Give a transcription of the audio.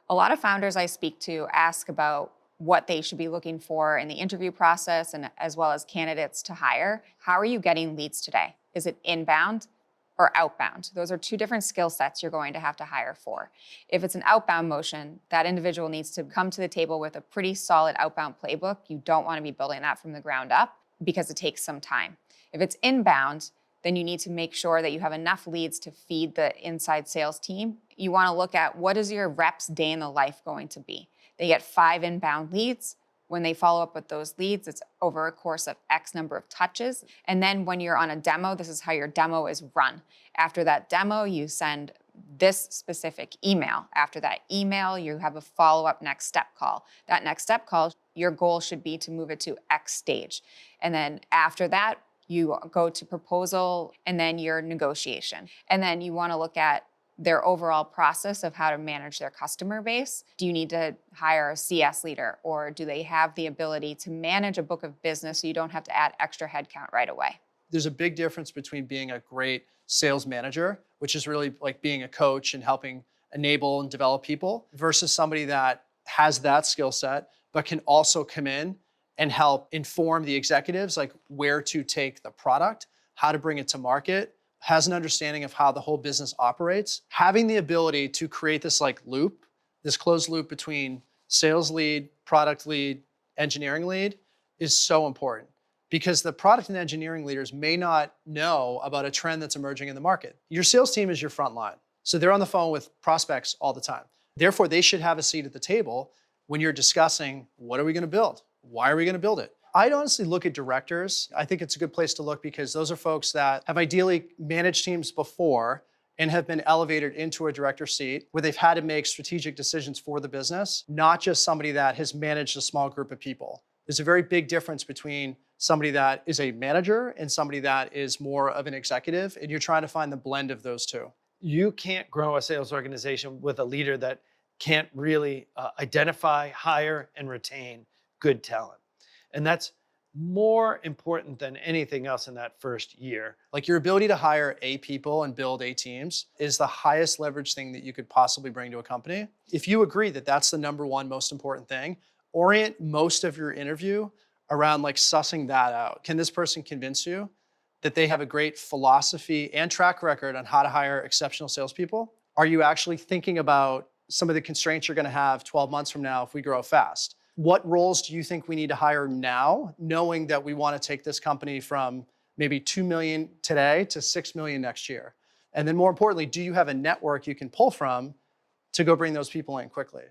A lot of founders I speak to ask about what they should be looking for in the interview process and as well as candidates to hire. How are you getting leads today? Is it inbound or outbound? Those are two different skill sets you're going to have to hire for. If it's an outbound motion, that individual needs to come to the table with a pretty solid outbound playbook. You don't want to be building that from the ground up because it takes some time. If it's inbound, then you need to make sure that you have enough leads to feed the inside sales team. You want to look at what is your rep's day in the life going to be. They get 5 inbound leads. When they follow up with those leads, it's over a course of X number of touches. And then when you're on a demo, this is how your demo is run. After that demo, you send this specific email. After that email, you have a follow-up next step call. That next step call, your goal should be to move it to X stage. And then after that, you go to proposal and then your negotiation. And then you want to look at their overall process of how to manage their customer base. Do you need to hire a CS leader, or do they have the ability to manage a book of business so you don't have to add extra headcount right away? There's a big difference between being a great sales manager, which is really like being a coach and helping enable and develop people, versus somebody that has that skill set, but can also come in and help inform the executives, like where to take the product, how to bring it to market, has an understanding of how the whole business operates. Having the ability to create this like loop, this closed loop between sales lead, product lead, engineering lead is so important, because the product and engineering leaders may not know about a trend that's emerging in the market. Your sales team is your front line. So they're on the phone with prospects all the time. Therefore, they should have a seat at the table when you're discussing, what are we gonna build? Why are we gonna build it? I'd honestly look at directors. I think it's a good place to look, because those are folks that have ideally managed teams before and have been elevated into a director seat where they've had to make strategic decisions for the business, not just somebody that has managed a small group of people. There's a very big difference between somebody that is a manager and somebody that is more of an executive, and you're trying to find the blend of those two. You can't grow a sales organization with a leader that can't really identify, hire, and retain good talent. And that's more important than anything else in that first year. Like, your ability to hire A people and build A teams is the highest leverage thing that you could possibly bring to a company. If you agree that that's the number one most important thing, orient most of your interview around like sussing that out. Can this person convince you that they have a great philosophy and track record on how to hire exceptional salespeople? Are you actually thinking about some of the constraints you're gonna have 12 months from now if we grow fast? What roles do you think we need to hire now, knowing that we want to take this company from maybe 2 million today to 6 million next year? And then more importantly, do you have a network you can pull from to go bring those people in quickly?